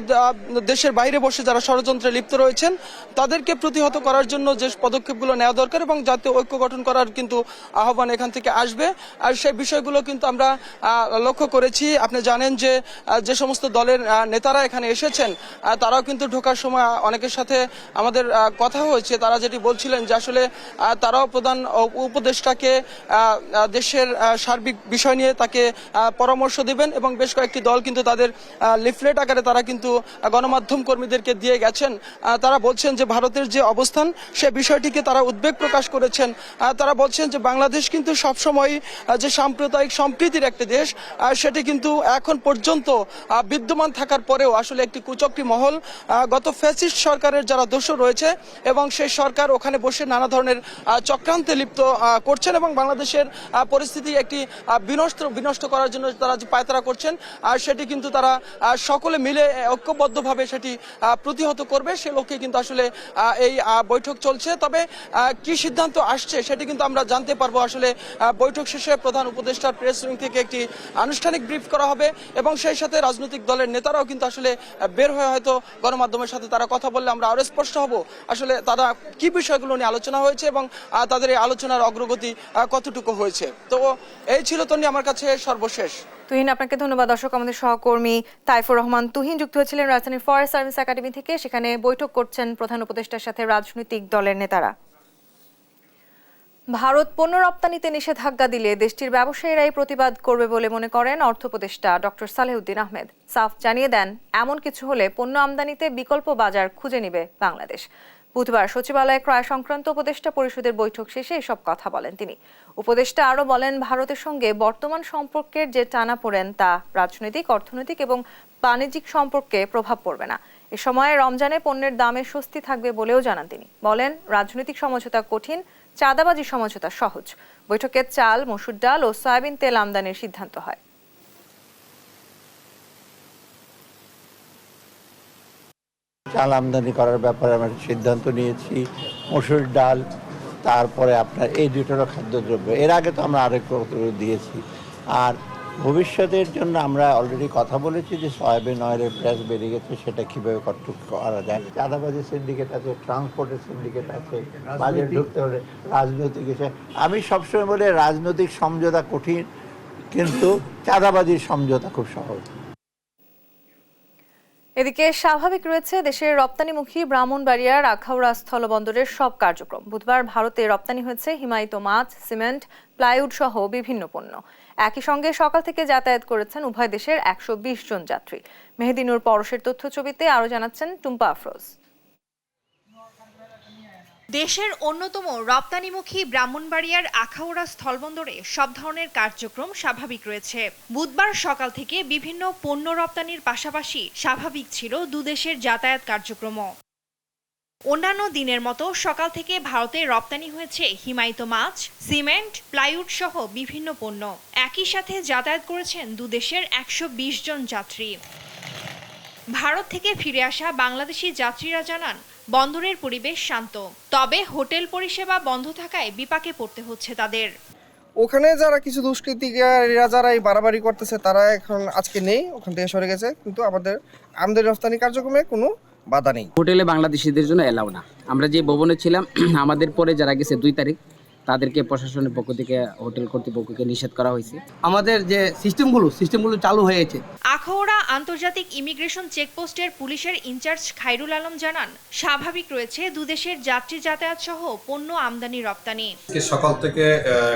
দেশের বাইরে বসে যারা ষড়যন্ত্রে লিপ্ত রয়েছেন তাদেরকে প্রতিহত করার জন্য যে পদক্ষেপগুলো নেওয়া দরকার এবং জাতীয় ঐক্য গঠন করার কিন্তু আহ্বান এখান থেকে আসবে। আর সেই বিষয়গুলো কিন্তু আমরা লক্ষ্য করেছি। আপনি জানেন যে সমস্ত দলের নেতারা এখানে এসেছেন তারাও কিন্তু ঢোকার সময় অনেকের সাথে আমাদের কথা হয়েছে, তারা যেটি বলছিলেন যে আসলে তারাও প্রধান উপদেষ্টাকে দেশের সার্বিক বিষয় নিয়ে তাকে পরামর্শ দিবেন এবং বেশ কয়েকটি দল কিন্তু তাদের লিফলেট আকারে তারা কিন্তু গণমাধ্যম কর্মীদেরকে দিয়ে গেছেন। তারা বলছেন যে ভারতের যে অবস্থান সে বিষয়টিকে তারা উদ্বেগ প্রকাশ করেছেন। তারা বলছেন যে বাংলাদেশ কিন্তু সবসময় যে সাম্প্রদায়িক সম্প্রীতির একটি দেশ সেটি কিন্তু এখন পর্যন্ত বিদ্যমান থাকার পরেও আসলে একটি কুচক্রী মহল গত ফ্যাসিস্ট সরকারের যারা দোষর রয়েছে এবং সেই সরকার ওখানে বসে নানা ধরনের চক্রান্তে লিপ্ত করছেন এবং বাংলাদেশের পরিস্থিতি একটি বিনষ্ট করার জন্য তারা যে পায়তারা করছেন আর সেটি কিন্তু তারা সকলে মিলে ঐক্যবদ্ধভাবে সেটি প্রতিহত করবে, সে লক্ষ্যে কিন্তু আসলে এই বৈঠক চলছে। তবে কি সিদ্ধান্ত আসছে সেটি কিন্তু আমরা জানতে পারবো আসলে বৈঠক শেষে প্রধান উপদেষ্টার প্রেস উইং থেকে একটি আনুষ্ঠানিক ব্রিফ করা হবে এবং সেই সাথে রাজনৈতিক দলের নেতারাও কিন্তু আসলে বের হয়ে হয়তো গণমাধ্যমের সাথে তারা কথা বললে আমরা আরো স্পষ্ট হব আসলে তারা কি বিষয়গুলো নিয়ে আলোচনা হয়েছে এবং তাদের এই আলোচনার অগ্রগতি কতটুকু হয়েছে। তো এই ছিল তন্নি আমার কাছে সর্বশেষ। তুহিন, আপনাকে ধন্যবাদ। দর্শক, আমাদের সহকর্মী তাইফুর রহমান তুহিন যুক্ত হয়েছিলেন রাজধানীর ফরেস্ট সার্ভিস একাডেমি থেকে। সেখানে বৈঠক করছেন প্রধান উপদেষ্টার সাথে রাজনৈতিক দলের নেতারা। ভারত পণ্য রপ্তানিতে নিষেধাজ্ঞা দিলে দেশটির ব্যবসায়ীরাই প্রতিবাদ করবে বলে মনে করেন অর্থ উপদেষ্টা ডক্টর সালেহুদ্দিন আহমেদ। সাফ জানিয়ে দেন, এমন কিছু হলে পণ্য আমদানিতে বিকল্প বাজার খুঁজে নেবে বাংলাদেশ। বুধবার সচিবালয়ে ক্রয় সংক্রান্ত উপদেষ্টা পরিষদের বৈঠক শেষে এসব কথা বলেন তিনি। উপদেষ্টা আরও বলেন, ভারতের সঙ্গে বর্তমান সম্পর্কের যে টানাপোড়েন তা রাজনৈতিক, অর্থনৈতিক এবং বাণিজ্যিক সম্পর্কে প্রভাব পড়বে না। এ সময় রমজানে পণ্যের দামে স্বস্তি থাকবে বলেও জানান তিনি। বলেন, রাজনৈতিক সমঝোতা কঠিন, চাঁদাবাজি সমঝোতা সহজ। বৈঠকে চাল, মসুর ডাল ও সয়াবিন তেল আমদানির সিদ্ধান্ত হয়। চাল আমদানি করার ব্যাপারে আমরা সিদ্ধান্ত নিয়েছি, মসুর ডাল, তারপরে আপনার এই দুটোরও খাদ্যদ্রব্য। এর আগে তো আমরা আরেক দিয়েছি। আর ভবিষ্যতের জন্য আমরা অলরেডি কথা বলেছি যে সয়াবিন অয়েলের প্রাইস বেড়ে গেছে, সেটা কীভাবে করা যায়। চাঁদাবাজি সিন্ডিকেট আছে, ট্রান্সপোর্টের সিন্ডিকেট আছে, বাজেট ঢুকতে হলে রাজনৈতিক বিষয়। আমি সবসময় বলি রাজনৈতিক সমঝোতা কঠিন, কিন্তু চাঁদাবাজির সমঝোতা খুব সহজ। এদিকে স্বাভাবিক রয়েছে দেশের রপ্তানিমুখী ব্রাহ্মণবাড়িয়ার আখাউড়া স্থলবন্দরের সব কার্যক্রম। বুধবার ভারতে রপ্তানি হয়েছে হিমায়িত মাছ, সিমেন্ট, প্লাইউড সহ বিভিন্ন পণ্য। একই সঙ্গে সকাল থেকে যাতায়াত করেছেন উভয় দেশের 120 জন যাত্রী। মেহেদিনুর পরশের তথ্য ছবিতে আরও জানাচ্ছেন টুম্পা আফরোজ। দেশের অন্যতম রপ্তানিমুখী ব্রাহ্মণবাড়িয়ার আখাউড়া স্থলবন্দরে সব ধরনের কার্যক্রম স্বাভাবিক রয়েছে। বুধবার সকাল থেকে বিভিন্ন পণ্য রপ্তানির পাশাপাশি স্বাভাবিক ছিল দুদেশের যাতায়াত কার্যক্রমও। অন্যান্য দিনের মতো সকাল থেকে ভারতে রপ্তানি হয়েছে হিমায়িত মাছ, সিমেন্ট, প্লাইউড সহ বিভিন্ন পণ্য। একই সাথে যাতায়াত করেছেন দুদেশের 120 জন যাত্রী। ভারত থেকে ফিরে আসা বাংলাদেশি যাত্রীরা জানান, বন্দরের পরিবেশ শান্ত, তবে হোটেল পরিষেবা বন্ধ থাকায় বিপাকে পড়তে হচ্ছে তাদের। ওখানে যারা কিছু দুষ্কৃতিকারীরা যারা এই বাড়াবাড়ি করতেছে তারা এখন আজকে নেই, ওখান থেকে সরে গেছে, কিন্তু আমাদের আমদানি রপ্তানি কার্যক্রমে কোনো বাধা নেই। হোটেলে বাংলাদেশিদের জন্য এলাও না। আমরা যে ভবনে ছিলাম, আমাদের পরে যারা গেছে 2 তারিখ, তাদেরকে প্রশাসনের পক্ষ থেকে হোটেল কর্তৃপক্ষকে নিষেধ করা হয়েছে। আমাদের যে সিস্টেমগুলো চালু হয়েছে। আখাউড়া আন্তর্জাতিক ইমিগ্রেশন চেকপোস্টের পুলিশের ইনচার্জ খায়রুল আলম জানান, স্বাভাবিক রয়েছে দুদেশের যাত্রী যাতায়াত সহ পণ্য আমদানি রপ্তানি। সকাল থেকে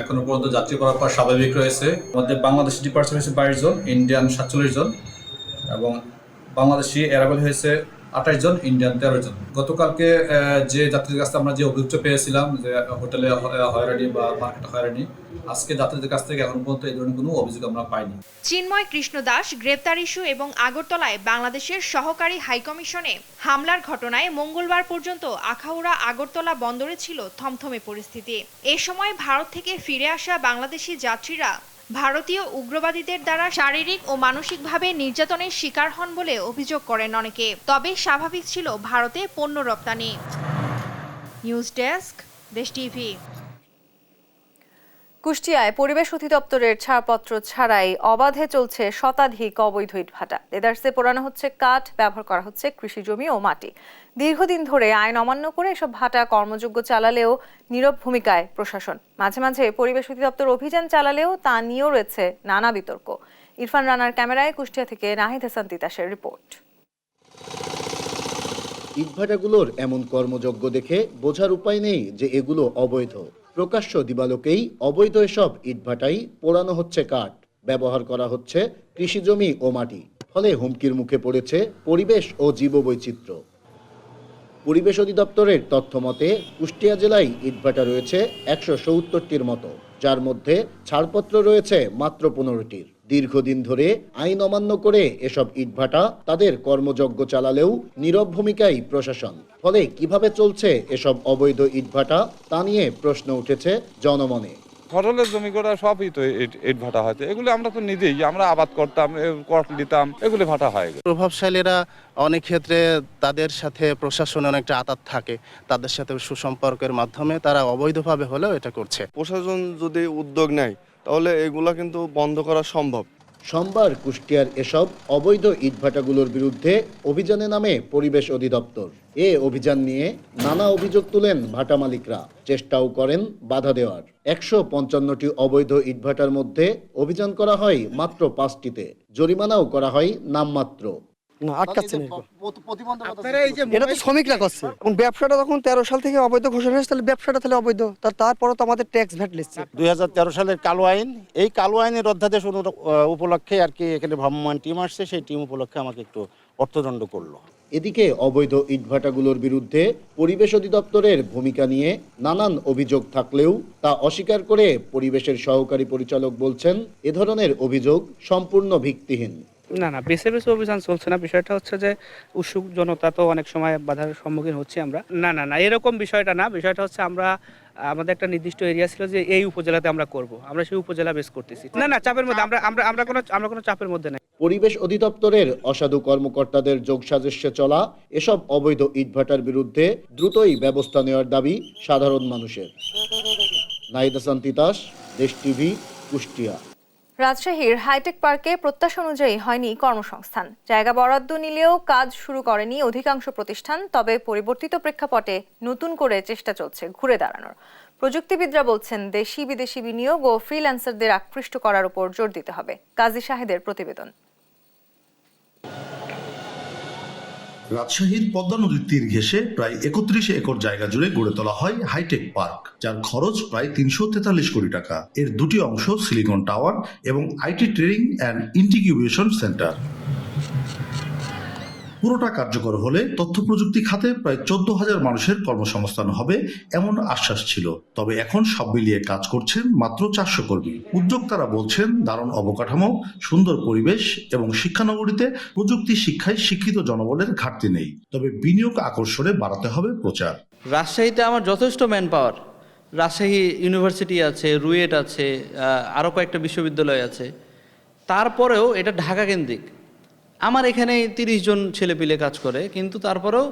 এখনো পর্যন্ত যাত্রী পারাপার স্বাভাবিক রয়েছে। আমাদের বাংলাদেশি ডিপার্চার হয়েছে 22 জন, ইন্ডিয়ান 47 জন এবং বাংলাদেশি অ্যারাইভাল হয়েছে 28 জন, ইন্ডিয়ান 13 জন। গতকালকে যে যাত্রীদের কাছ থেকে আমরা যে অভিযোগ পেয়েছিলাম যে হোটেলে হয়রানি বা মার্কেটে হয়রানি, আজকে যাত্রীদের কাছ থেকে এখন পর্যন্ত এই ধরনের কোনো অভিযোগ আমরা পাইনি। চিন্ময় কৃষ্ণ দাস গ্রেপ্তার ইস্যু এবং আগরতলায় বাংলাদেশের সহকারী হাইকমিশনে হামলার ঘটনায় মঙ্গলবার পর্যন্ত আখাউড়া আগরতলা বন্দরে ছিল থমথমে পরিস্থিতি। এ সময় ভারত থেকে ফিরে আসা বাংলাদেশি যাত্রীরা ভারতীয় উগ্রবাদীদের দ্বারা শারীরিক ও মানসিকভাবে নির্যাতনের শিকার হন বলে অভিযোগ করেন অনেকে। তবে স্বাভাবিক ছিল ভারতে পণ্য রপ্তানি। নিউজ ডেস্ক, দেশ টিভি। কুষ্টিয়ায় পরিবেশ অধিদপ্তরের ছাড়পত্র ছাড়াই অবাধে চলছে শতাধিক অবৈধ ইটভাটা। দেদারসে পোড়ানো হচ্ছে কাঠ, ব্যবহার করা হচ্ছে কৃষি জমি ও মাটি। দীর্ঘদিন ধরে আইন অমান্য করে এসব ভাটা কর্মযোগ্য চালালেও নীরব ভূমিকায় প্রশাসন। মাঝে মাঝে পরিবেশ অধিদপ্তর অভিযান চালালেও তা নিয়েও রয়েছে নানা বিতর্ক। ইরফান রানার ক্যামেরায় কুষ্টিয়া থেকে নাহিদ হাসান তিতাসের রিপোর্ট। ইটভাটাগুলোর এমন কর্মযজ্ঞ দেখে বোঝার উপায় নেই যে এগুলো অবৈধ। প্রকাশ্য দিবালোকেই অবৈধ এসব ইটভাটাই পোড়ানো হচ্ছে কাঠ, ব্যবহার করা হচ্ছে কৃষিজমি ও মাটি। ফলে হুমকির মুখে পড়েছে পরিবেশ ও জীববৈচিত্র্য। পরিবেশ অধিদপ্তরের তথ্য মতে কুষ্টিয়া জেলায় ইটভাটা রয়েছে 170টির মতো, যার মধ্যে ছাড়পত্র রয়েছে মাত্র 15টির। দীর্ঘদিন ধরে আইন অমান্য করে এসব ইটভাটা তাদের কর্মযজ্ঞ চালালেও নীরব ভূমিকায় প্রশাসন। ফলে কিভাবে চলছে এসব অবৈধ ইটভাটা তা নিয়ে প্রশ্ন উঠেছে জনমনে। ফসলের জমি করা সবই তো ইট ভাটা হয়তো, এগুলো আমরা তো নিজেই আমরা আবাদ করতাম, কট দিতাম, এগুলো ভাটা হয়। প্রভাবশালীরা অনেক ক্ষেত্রে তাদের সাথে প্রশাসনের অনেকটা আতাত থাকে, তাদের সাথে সুসম্পর্কের মাধ্যমে তারা অবৈধভাবে হলেও এটা করছে। প্রশাসন যদি উদ্যোগ নেয় তাহলে এগুলা কিন্তু বন্ধ করা সম্ভব। সোমবার কুষ্টিয়ার এসব অবৈধ ইটভাটাগুলোর বিরুদ্ধে অভিযানে নামে পরিবেশ অধিদপ্তর। এ অভিযান নিয়ে নানা অভিযোগ তুলেন ভাটা মালিকরা, চেষ্টাও করেন বাধা দেওয়ার। 155টি অবৈধ ইটভাটার মধ্যে অভিযান করা হয় মাত্র 5টিতে, জরিমানাও করা হয় নামমাত্র। এটা তো শ্রমিকরা করছে। এখন ব্যবসাটা তখন 13 সাল থেকে অবৈধ ঘোষণা হয়েছে, তাহলে ব্যবসাটা তাহলে অবৈধ, তারপরে তো আমাদের ট্যাক্স ভ্যাট লিখছে। 2013 সালের কালো আইন, এই কালো আইনের অধ্যাদেশ উপলক্ষে আর কি এখানে ভ্রাম্যমাণ টিম আসছে, সেই টিম উপলক্ষে আমাকে একটু অর্থদণ্ড করলো। এদিকে অবৈধ ইটভাটাগুলোর বিরুদ্ধে পরিবেশ অধিদপ্তরের ভূমিকা নিয়ে নানান অভিযোগ থাকলেও তা অস্বীকার করে পরিবেশের সহকারী পরিচালক বলছেন এ ধরনের অভিযোগ সম্পূর্ণ ভিত্তিহীন। না, বেছে বেছে অভিযান চলছে না। বিষয়টা হচ্ছে যে উৎসুক জনতা তো অনেক সময় বাধার সম্মুখীন হচ্ছে আমরা। না, এরকম বিষয়টা না। বিষয়টা হচ্ছে আমাদের একটা নির্দিষ্ট এরিয়া ছিল যে এই উপজেলাতে আমরা করব, আমরা সেই উপজেলা বেস করতেছি। না, চাপের মধ্যে আমরা কোনো চাপের মধ্যে নাই। পরিবেশ অধিদপ্তরের অসাধু কর্মকর্তাদের যোগসাজস্যে চলা এসব অবৈধ ইটভাটার বিরুদ্ধে দ্রুতই ব্যবস্থা নেওয়ার দাবি সাধারণ মানুষের। নাহিদ হাসান তিতাস, দেশ টিভি, কুষ্টিয়া। রাজশাহীর হাইটেক পার্কে প্রত্যাশা অনুযায়ী হয়নি কর্মসংস্থান। জায়গা বরাদ্দ নিলেও কাজ শুরু করেনি অধিকাংশ প্রতিষ্ঠান। তবে পরিবর্তিত প্রেক্ষাপটে নতুন করে চেষ্টা চলছে ঘুরে দাঁড়ানোর। প্রযুক্তিবিদরা বলছেন দেশি বিদেশি বিনিয়োগ ও ফ্রিল্যান্সারদের আকৃষ্ট করার উপর জোর দিতে হবে। কাজী শাহেদের প্রতিবেদন। রাজশাহীর পদ্মা নদীর তীর ঘেঁষে প্রায় 31 একর জায়গা জুড়ে গড়ে তোলা হয় হাইটেক পার্ক, যার খরচ প্রায় 343 কোটি টাকা। এর দুটি অংশ সিলিকন টাওয়ার এবং IT training and incubation centre. পুরোটা কার্যকর হলে তথ্য প্রযুক্তি খাতে প্রায় 14,000 মানুষের কর্মসংস্থান হবে এমন আশ্বাস ছিল। তবে এখন সব মিলিয়ে কাজ করছেন মাত্র 400 কর্মী। উদ্যোক্তারা বলছেন দারুণ অবকাঠামো, সুন্দর পরিবেশ এবং শিক্ষানগরীতে প্রযুক্তি শিক্ষায় শিক্ষিত জনবলের ঘাটতি নেই। তবে বিনিয়োগ আকর্ষণে বাড়াতে হবে প্রচার। রাজশাহীতে আমার যথেষ্ট ম্যান পাওয়ার, রাজশাহী ইউনিভার্সিটি আছে, রুয়েট আছে, আরও কয়েকটা বিশ্ববিদ্যালয় আছে, তারপরেও এটা ঢাকা কেন্দ্রিক। আমার এখানে 30 জন ছেলেপিলে কাজ করে, কিন্তু তারপরেও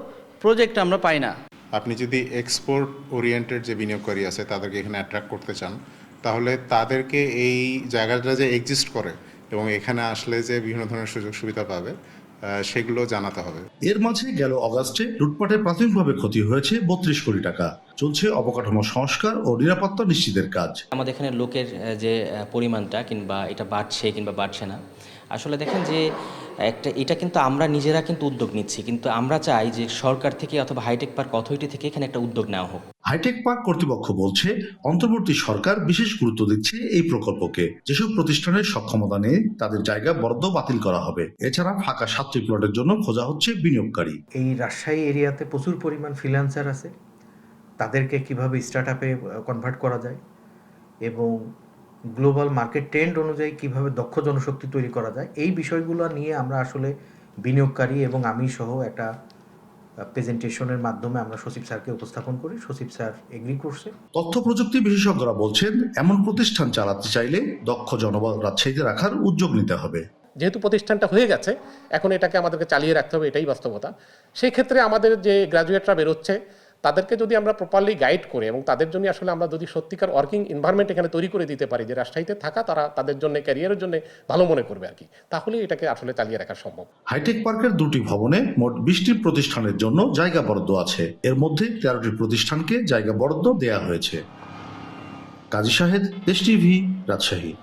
প্রজেক্ট আমরা পাই না। আপনি যদি এক্সপোর্ট ওরিয়েন্টেড যে বিনিয়োগকারী আছে তাদেরকে এখানে অ্যাট্রাক্ট করতে চান, তাহলে তাদেরকে এই জায়গাটা যে এক্সিস্ট করে এবং এখানে আসলে যে বিভিন্ন ধরনের সুযোগ সুবিধা পাবে সেগুলো জানাতে হবে। এর মাঝে গেল অগাস্টে লুটপাটে প্রাথমিকভাবে ক্ষতি হয়েছে 32 কোটি টাকা। চলছে অবকাঠামো সংস্কার ও নিরাপত্তা নিশ্চিতের কাজ। আমাদের এখানে লোকের যে পরিমাণটা কিংবা এটা বাড়ছে কিংবা বাড়ছে না, আসলে দেখেন যে এটা কিন্তু আমরা নিজেরা কিন্তু উদ্যোগ নিচ্ছি, কিন্তু আমরা চাই যে সরকার থেকে অথবা হাইটেক পার্ক অথরিটি থেকে এখানে একটা উদ্যোগ নেওয়া হোক। হাইটেক পার্ক কর্তৃপক্ষ বলছে অন্তর্বর্তী সরকার বিশেষ গুরুত্ব দিচ্ছে এই প্রকল্পকে। যেসব প্রতিষ্ঠানের সক্ষমতা নেই তাদের জায়গা বরাদ্দ বাতিল করা হবে। এছাড়া ফাঁকা 7টি প্লটের জন্য খোঁজা হচ্ছে বিনিয়োগকারী। এই রাজশাহী এরিয়াতে প্রচুর পরিমাণ ফ্রিল্যান্সার আছে, তাদেরকে কিভাবে স্টার্ট আপে কনভার্ট করা যায় এবং গ্লোবাল মার্কেট ট্রেন্ড অনুযায়ী কিভাবে দক্ষ জনশক্তি তৈরি করা যায়, এই বিষয়গুলো নিয়ে আমরা আসলে বিনিয়োগকারী এবং আমি সহ একটা প্রেজেন্টেশনের মাধ্যমে আমরা সচিব স্যারকে উপস্থাপন করি। সচিব স্যার এগ্রি করছে। তথ্য প্রযুক্তি বিশেষজ্ঞরা বলছেন এমন প্রতিষ্ঠান চালাতে চাইলে দক্ষ জনবল রাজশাহীতে রাখার উদ্যোগ নিতে হবে। যেহেতু প্রতিষ্ঠানটা হয়ে গেছে, এখন এটাকে আমাদেরকে চালিয়ে রাখতে হবে, এটাই বাস্তবতা। সেই ক্ষেত্রে আমাদের যে গ্র্যাজুয়েটরা বেরোচ্ছে তাদেরকে যদি আমরা প্রপারলি গাইড করি এবং তাদের জন্য আসলে আমরা যদি সত্যিকার ওয়ার্কিং এনভায়রনমেন্ট এখানে তৈরি করে দিতে পারি, যে রাজশাহীতে থাকা তারা তাদের জন্য ক্যারিয়ারের জন্য ভালো মনে করবে আর কি, তাহলে এটাকে আসলে চালিয়ে রাখা সম্ভব। হাইটেক পার্কের 2টি ভবনে মোট 20টি প্রতিষ্ঠানের জন্য জায়গা বরাদ্দ আছে। এর মধ্যে 13টি প্রতিষ্ঠানকে জায়গা বরাদ্দ দেয়া হয়েছে। কাজী শাহেদ, দেশ টিভি, রাজশাহী।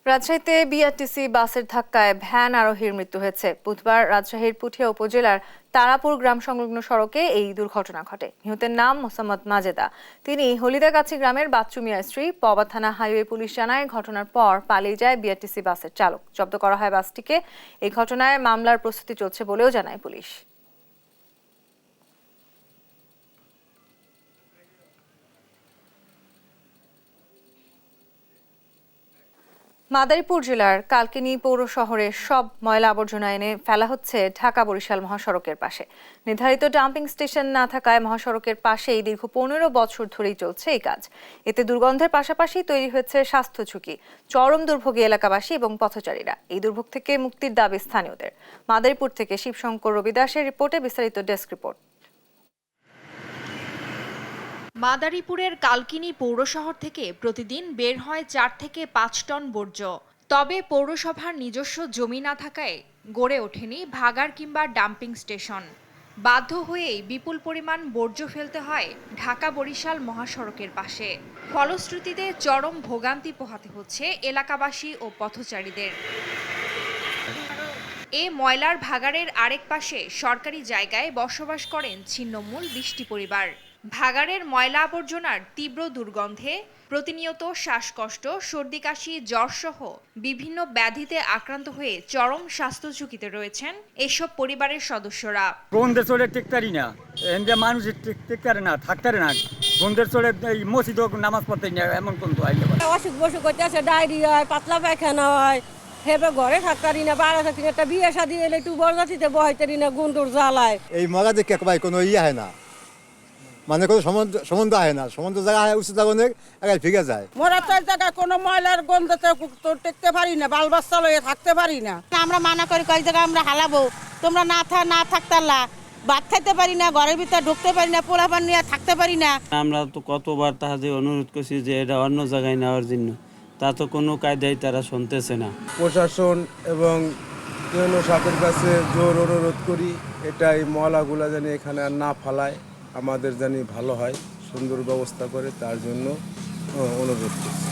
রাজশাহীতে বিআরটিসি বাসের ধাক্কায় ভ্যান আরোহীর মৃত্যু হয়েছে। বুধবার রাজশাহীর পুঠিয়া উপজেলার তারাপুর গ্রাম সংলগ্ন সড়কে এই দুর্ঘটনা ঘটে। নিহতের নাম মোসাম্মদ মাজেদা। তিনি হলিদাগাছি গ্রামের বাচ্চু মিয়ার স্ত্রী। পবা থানা হাইওয়ে পুলিশ জানায় ঘটনার পর পালিয়ে যায় বিআরটিসি বাসের চালক। জব্দ করা হয় বাসটিকে। এই ঘটনায় মামলার প্রস্তুতি চলছে বলেও জানায় পুলিশ। মাদারীপুর জেলার কালকিনি পৌর শহরের সব ময়লা আবর্জনা এনে ফেলা হচ্ছে ঢাকা বরিশাল মহাসড়কের পাশে। নির্ধারিত ডাম্পিং স্টেশন না থাকায় মহাসড়কের পাশেই দীর্ঘ 15 বছর ধরেই চলছে এই কাজ। এতে দুর্গন্ধের পাশাপাশি তৈরি হয়েছে স্বাস্থ্য ঝুঁকি। চরম দুর্ভোগী এলাকাবাসী এবং পথচারীরা। এই দুর্ভোগ থেকে মুক্তির দাবি স্থানীয়দের। মাদারীপুর থেকে শিবশঙ্কর রবিদাসের রিপোর্টে বিস্তারিত ডেস্ক রিপোর্ট। মাদারীপুরের কালকিনি পৌর শহর থেকে প্রতিদিন বের হয় 4 থেকে 5 টন বর্জ্য। তবে পৌরসভার নিজস্ব জমি না থাকায় গড়ে ওঠেনি ভাগাড় কিংবা ডাম্পিং স্টেশন। বাধ্য হয়েই বিপুল পরিমাণ বর্জ্য ফেলতে হয় ঢাকা বরিশাল মহাসড়কের পাশে। ফলশ্রুতিতে চরম ভোগান্তি পোহাতে হচ্ছে এলাকাবাসী ও পথচারীদের। এ ময়লার ভাগাড়ের আরেক পাশে সরকারি জায়গায় বসবাস করেন ছিন্নমূল 20টি পরিবার। ভাগাড়ের ময়লা আবর্জনার তীব্র দুর্গন্ধে প্রতিনিয়ত শ্বাসকষ্ট, সর্দি কাশি, জ্বরসহ বিভিন্ন ব্যাধিতে আক্রান্ত হয়ে চরম স্বাস্থ্য ঝুঁকিতে রয়েছেন এসব পরিবারের সদস্যরা। গন্ধের চলে টেকতারি না, এমনি মানুষ টেকতারে না, থাকতারে না। গন্ধের চলে এই মসজিদ নামাজ পড়তে না, এমন কোন অসুখ বসুখ করতে আছে, ডায়রিয়া হয়, পাতলা পায়খানা হয়, হেবে ঘরে থাকতারি না, বাইরে থাকতে একটা বিয়ে শাদী এলে একটু বরজাতিতে বহাইতারি না, গুন্ডুর জ্বালায়। এই মগা দেখে ভাই কোনো ইয়ে হয় না, মানে কোনো সম্বন্ধ হয় না, সম্বন্ধ জায়গা হয় উচিত জায়গায় একাই ফিরে যায়। মোরা তো জায়গায় কোনো ময়লার গন্ধতে তো টেকতে পারি না, বাল বাচ্চা লয়ে থাকতে পারি না। আমরা মানা করি কয়েক জায়গায় আমরা হালাবো, তোমরা না থাকতারলা, ভাত খাইতে পারি না, ঘরের ভিতরে ঢুকতে পারি না, পোলাপান নিয়ে থাকতে পারি না। আমরা তো কতবার তাদের অনুরোধ করছি যে এটা অন্য জায়গায় নেওয়ার জন্য, তা তো কোনো কায়দায় তারা শুনতেছে না। প্রশাসন এবং সাথের কাছে জোর অনুরোধ করি, এটা এই ময়লাগুলা যেন এখানে আর না ফালায়, আমাদের জানি ভালো হয়, সুন্দর ব্যবস্থা করে, তার জন্য অনুরোধ করছি।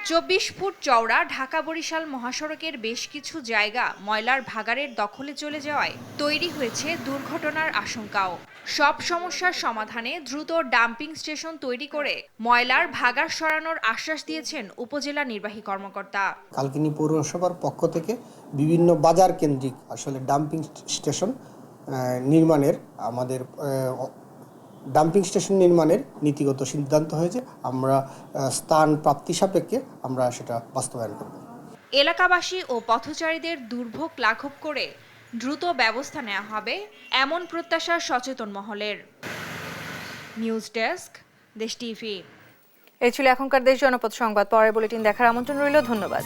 24 ফুট চওড়া ঢাকা বরিশাল মহাসড়কের বেশ কিছু জায়গা ময়লার ভাগাড়ের দখলে চলে যাওয়ায় তৈরি হয়েছে দুর্ঘটনার আশঙ্কাও। সব সমস্যার সমাধানে দ্রুত ডাম্পিং স্টেশন তৈরি করে ময়লার ভাগাড় সরানোর আশ্বাস দিয়েছেন উপজেলা নির্বাহী কর্মকর্তা। কালকিনি পৌরসভার পক্ষ থেকে বিভিন্ন বাজার কেন্দ্রিক আসলে ডাম্পিং স্টেশন নির্মাণের আমাদের ডাম্পিং স্টেশন নির্মাণের নীতিগত সিদ্ধান্ত হয়েছে। আমরা স্থান প্রাপ্তি সাপেক্ষে আমরা সেটা বাস্তবায়ন করব। এলাকাবাসী ও পথচারীদের দুর্ভোগ লাঘব করে দ্রুত ব্যবস্থা নেওয়া হবে এমন প্রত্যাশা সচেতন মহলের। নিউজ ডেস্ক, দেশ টিভি। এই ছিল এখনকার দেশ জনপদ সংবাদ। পরের বুলেটিন দেখার আমন্ত্রণ রইল। ধন্যবাদ।